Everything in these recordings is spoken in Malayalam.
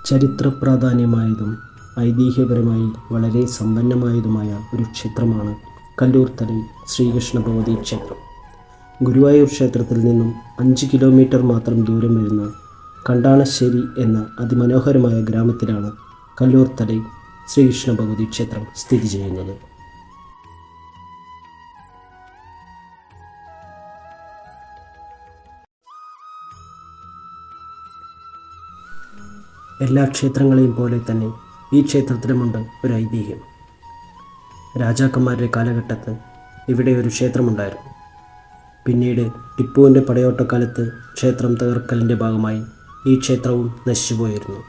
ചരിത്ര പ്രാധാന്യമായതും ഐതിഹ്യപരമായി വളരെ സമ്പന്നമായതുമായ ഒരു ക്ഷേത്രമാണ് കല്ലൂർ തലൈ ശ്രീകൃഷ്ണ ഭഗവതി ക്ഷേത്രം. ഗുരുവായൂർ ക്ഷേത്രത്തിൽ നിന്നും 5 കിലോമീറ്റർ മാത്രം ദൂരം വരുന്ന കണ്ടാണശ്ശേരി എന്ന അതിമനോഹരമായ ഗ്രാമത്തിലാണ് കല്ലൂർ തലൈ ശ്രീകൃഷ്ണ ഭഗവതി ക്ഷേത്രം സ്ഥിതി ചെയ്യുന്നത്. എല്ലാ ക്ഷേത്രങ്ങളെയും പോലെ തന്നെ ഈ ക്ഷേത്രത്തിലുമുണ്ട് ഒരു ഐതിഹ്യം. രാജാക്കന്മാരുടെ കാലഘട്ടത്ത് ഇവിടെ ഒരു ക്ഷേത്രമുണ്ടായിരുന്നു. പിന്നീട് ടിപ്പുവിൻ്റെ പടയോട്ടക്കാലത്ത് ക്ഷേത്രം തകർക്കലിൻ്റെ ഭാഗമായി ഈ ക്ഷേത്രവും നശിച്ചുപോയിരുന്നു.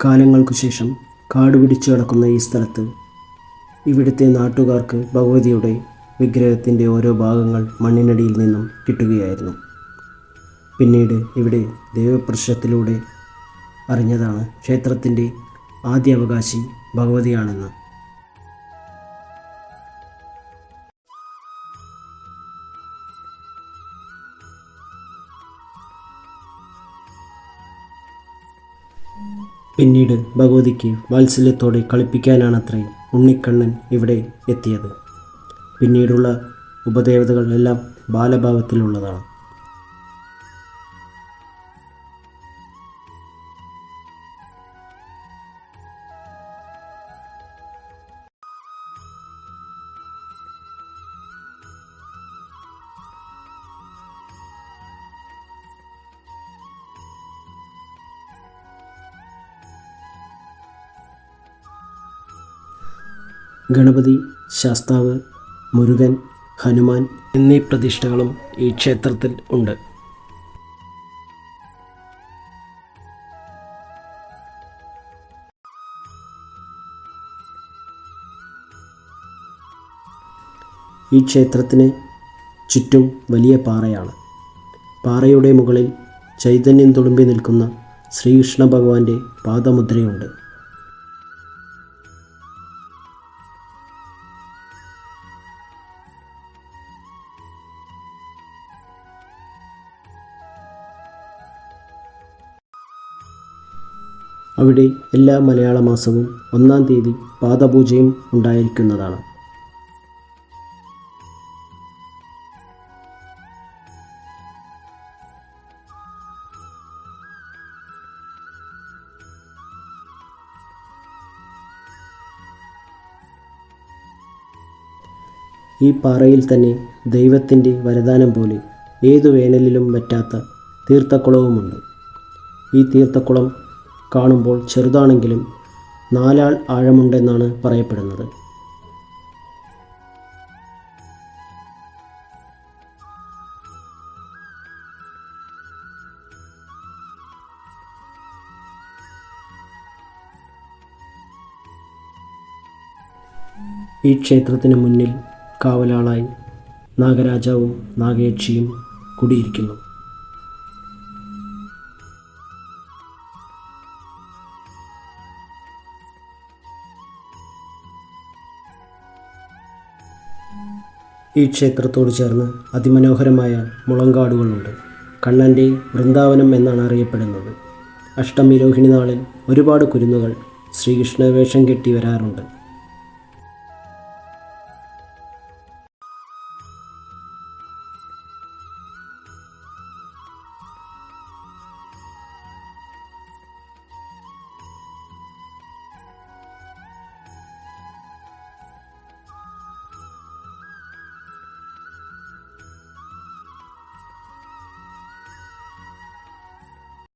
കാലങ്ങൾക്കു ശേഷം കാട് പിടിച്ചു കിടക്കുന്ന ഈ സ്ഥലത്ത് ഇവിടുത്തെ നാട്ടുകാർക്ക് ഭഗവതിയുടെ വിഗ്രഹത്തിൻ്റെ ഓരോ ഭാഗങ്ങൾ മണ്ണിനടിയിൽ നിന്നും കിട്ടുകയായിരുന്നു. പിന്നീട് ഇവിടെ ദൈവപ്രശ്നത്തിലൂടെ അറിഞ്ഞതാണ് ക്ഷേത്രത്തിൻ്റെ ആദ്യ അവകാശി ഭഗവതിയാണെന്ന്. പിന്നീട് ഭഗവതിക്ക് വാത്സല്യത്തോടെ കളിപ്പിക്കാനാണത്രേ ഉണ്ണിക്കണ്ണൻ ഇവിടെ എത്തിയത്. പിന്നീടുള്ള ഉപദേവതകൾ എല്ലാം ബാലഭാവത്തിലുള്ളതാണ്. ഗണപതി, ശാസ്താവ്, മുരുകൻ, ഹനുമാൻ എന്നീ പ്രതിഷ്ഠകളും ഈ ക്ഷേത്രത്തിൽ ഉണ്ട്. ഈ ക്ഷേത്രത്തിന് ചുറ്റും വലിയ പാറയാണ്. പാറയുടെ മുകളിൽ ചൈതന്യം തുളുമ്പി നിൽക്കുന്ന ശ്രീകൃഷ്ണ ഭഗവാന്റെ പാദമുദ്രയുണ്ട്. അവിടെ എല്ലാ മലയാള മാസവും 1-ാം തീയതി പാദപൂജയും ഉണ്ടായിരിക്കുന്നതാണ്. ഈ പാറയിൽ തന്നെ ദൈവത്തിൻ്റെ വരദാനം പോലെ ഏതു വേനലിലും വറ്റാത്ത തീർത്ഥക്കുളവുമുണ്ട്. ഈ തീർത്ഥക്കുളം കാണുമ്പോൾ ചെറുതാണെങ്കിലും 4 ആൾ ആഴമുണ്ടെന്നാണ് പറയപ്പെടുന്നത്. ഈ ക്ഷേത്രത്തിന് മുന്നിൽ കാവലാളായി നാഗരാജാവും നാഗയക്ഷിയും കുടിയിരിക്കുന്നു. ഈ ക്ഷേത്രത്തോട് ചേർന്ന് അതിമനോഹരമായ മുളങ്കാടുകളുണ്ട്. കണ്ണൻ്റെ വൃന്ദാവനം എന്നാണ് അറിയപ്പെടുന്നത്. അഷ്ടമി രോഹിണി നാളിൽ ഒരുപാട് കുരുന്നുകൾ ശ്രീകൃഷ്ണ വേഷം കെട്ടി വരാറുണ്ട്.